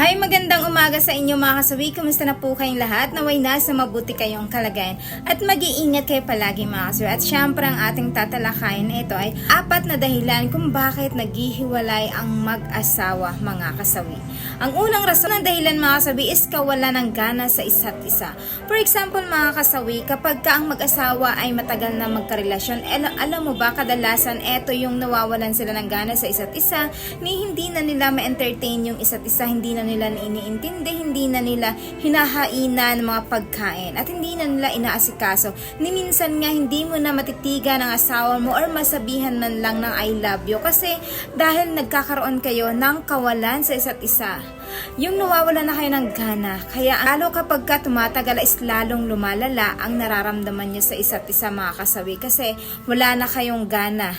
Hi, magandang umaga sa inyo mga kasawi. Kumusta na po kayong lahat? Naway nasa mabuti kayong kalagayan at mag-iingat kayo palagi mga kasawi. At syempre ang ating tatalakayin na ito ay 4 na dahilan kung bakit naghihiwalay ang mag-asawa mga kasawi. Ang unang rason ng dahilan mga kasawi is kawalan ng gana sa isa't isa. For example mga kasawi, kapag ka ang mag-asawa ay matagal na magkarelasyon, alam mo ba kadalasan ito yung nawawalan sila ng gana sa isa't isa, ni hindi na nila ma-entertain yung isa't isa, hindi na nila iniintindi, hindi na nila hinahainan ng mga pagkain at hindi na nila inaasikaso. Ni minsan nga hindi mo na matitigan ang asawa mo or masabihan man lang ng I love you kasi dahil nagkakaroon kayo ng kawalan sa isa't isa. Yung nawawala na kayo ng gana, kaya lalo kapag ka tumatagal is lalong lumalala ang nararamdaman nyo sa isa't isa mga kasawi kasi wala na kayong gana.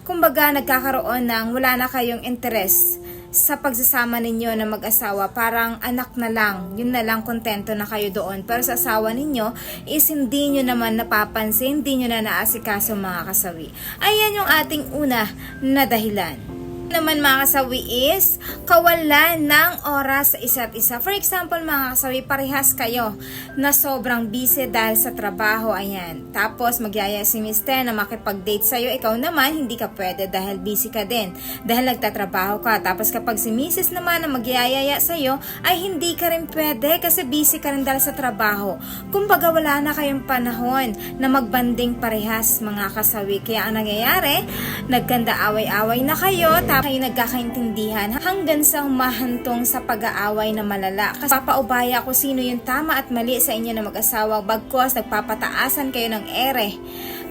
Kumbaga nagkakaroon ng wala na kayong interest sa pagsasama ninyo na mag-asawa, parang anak na lang, yun na lang, kontento na kayo doon. Pero sa asawa ninyo is hindi nyo naman napapansin, hindi nyo na naasikaso mga kasawi. Ayan yung ating una na dahilan naman mga kasawi is kawalan ng oras sa isa't isa. For example mga kasawi, parehas kayo na sobrang busy dahil sa trabaho, ayan. Tapos magyaya si mister na makipag-date sa'yo, ikaw naman hindi ka pwede dahil busy ka din, dahil nagtatrabaho ka. Tapos kapag si misis naman na magyayaya sa'yo ay hindi ka rin pwede kasi busy ka rin dahil sa trabaho. Kumbaga wala na kayong panahon na magbanding parehas mga kasawi. Kaya ang nangyayari, nagkanda away-away na kayo, kayo nagkakaintindihan hanggang sa humahantong sa pag-aaway na malala. Kasi papaubaya kung sino yung tama at mali sa inyo na mag-asawa, bagkos nagpapataasan kayo ng ere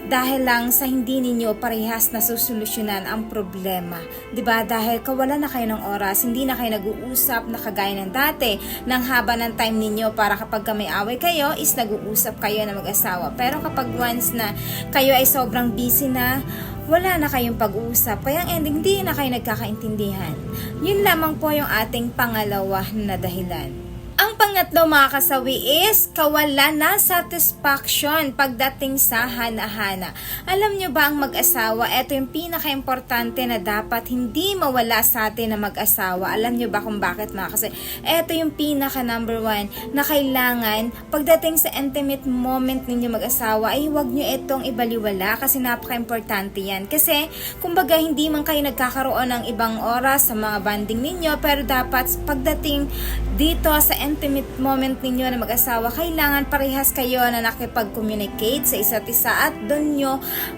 dahil lang sa hindi ninyo parehas na susolusyonan ang problema. 'Di ba? Dahil kawalan na kayo ng oras, hindi na kayo nag-uusap na kagaya ng dati, ng haba ng time ninyo para kapag may away kayo is nag-uusap kayo na mag-asawa. Pero kapag once na kayo ay sobrang busy na, wala na kayong pag-uusap, kaya ang ending hindi na kayo nagkakaintindihan. Yun lamang po yung ating pangalawa na dahilan. Ang pangatlo mga kasawi is kawalan na satisfaction pagdating sa hana-hana. Alam nyo ba ang mag-asawa, ito yung pinaka-importante na dapat hindi mawala sa atin na mag-asawa. Alam nyo ba kung bakit mga kasawi? Ito yung pinaka-number 1 na kailangan pagdating sa intimate moment ninyo mag-asawa ay huwag nyo itong ibaliwala kasi napaka-importante yan. Kasi kumbaga hindi man kayo nagkakaroon ng ibang oras sa mga banding ninyo, pero dapat pagdating dito sa intimate moment ninyo na mag-asawa, kailangan parehas kayo na nakipag-communicate sa isa't isa at doon nyo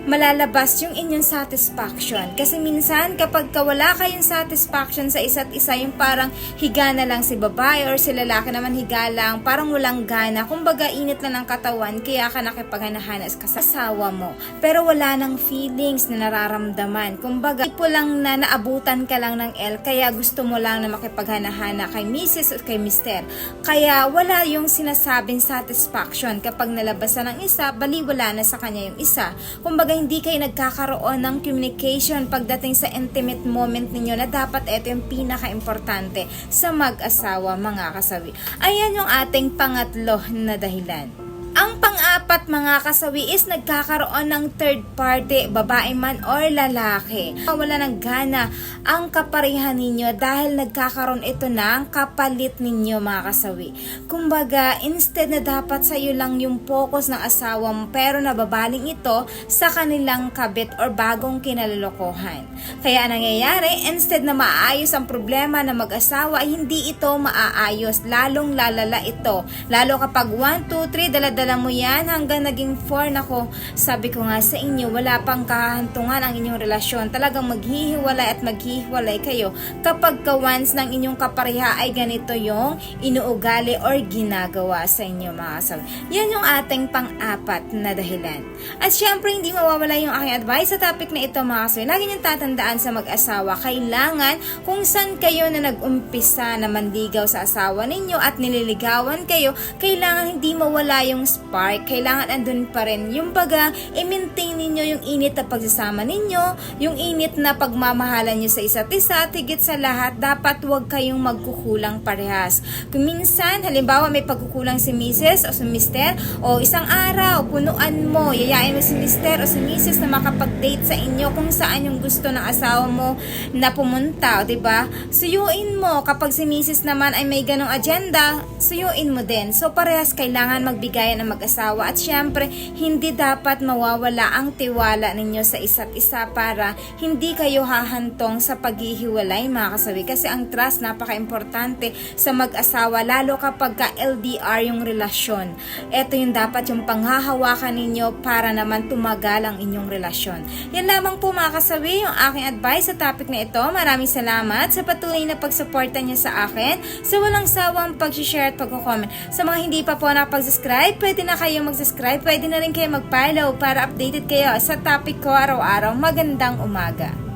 malalabas yung inyong satisfaction. Kasi minsan kapag wala kayong satisfaction sa isa't isa, yung parang higa na lang si babae or si lalaki naman higa lang, parang walang gana, kumbaga init lang ng katawan, kaya ka nakipaghanahanas ka sa asawa mo pero wala nang feelings na nararamdaman. Kumbaga tipo lang na naabutan ka lang ng L, kaya gusto mo lang na makipaghanahana kay misis o kay mister. Kaya wala yung sinasabing satisfaction. Kapag nalabasan ng isa, baliwala na sa kanya yung isa. Kumbaga hindi kayo nagkakaroon ng communication pagdating sa intimate moment ninyo na dapat ito yung pinaka-importante sa mag-asawa mga kasawi. Ayan yung ating pangatlo na dahilan. Ang pang-apat mga kasawi is nagkakaroon ng third party, babae man or lalaki. Wala ng gana ang kaparehan ninyo dahil nagkakaroon ito ng kapalit ninyo mga kasawi. Kumbaga, instead na dapat sa iyo lang yung focus ng asawa mo, pero nababaling ito sa kanilang kabit or bagong kinalolokohan. Kaya nangyayari, instead na maayos ang problema ng mag-asawa, ay hindi ito maaayos. Lalong lalala ito. Lalo kapag 1, 2, 3, dala mo yan hanggang naging 4 na ko. Sabi ko nga sa inyo, wala pang kahantungan ang inyong relasyon. Talagang maghihiwalay at maghihiwalay kayo kapag once ng inyong kapareha ay ganito yung inuugali or ginagawa sa inyo mga kasawi. Yan yung ating pang-apat na dahilan. At syempre hindi mawawala yung aking advice sa topic na ito mga kasawi. Lagi niyong tatandaan sa mag-asawa, kailangan kung saan kayo na nag-umpisa na manligaw sa asawa ninyo at nililigawan kayo, kailangan hindi mawala yung spark spark, kailangan andun pa rin. Yung baga, i-maintain ninyo yung init na pagsasama ninyo, yung init na pagmamahalan nyo sa isa't isa, at higit sa lahat, dapat huwag kayong magkukulang parehas. Kung minsan, halimbawa may pagkukulang si Mrs. o si Mr. o isang araw, punuan mo, yayain mo si Mr. o si Mrs. na makapag-date sa inyo kung saan yung gusto ng asawa mo na pumunta, diba? Suyuin mo. Kapag si Mrs. naman ay may ganong agenda, suyuin mo din. So, parehas kailangan magbigayan ng mag-asawa. At syempre, hindi dapat mawawala ang tiwala ninyo sa isa't isa para hindi kayo hahantong sa paghihiwalay, mga kasawi. Kasi ang trust, napaka-importante sa mag-asawa, lalo kapag ka-LDR yung relasyon. Ito yung dapat yung panghahawakan ninyo para naman tumagal ang inyong relasyon. Yan lamang po, mga kasawi, yung aking advice sa topic na ito. Maraming salamat sa patuloy na pagsuporta niyo sa akin, sa walang sawang pag-share at pag-comment. Sa mga hindi pa po nakapag-subscribe, pwede na kayo mag-subscribe, pwede na rin kayo mag-follow para updated kayo sa topic ko araw-araw. Magandang umaga.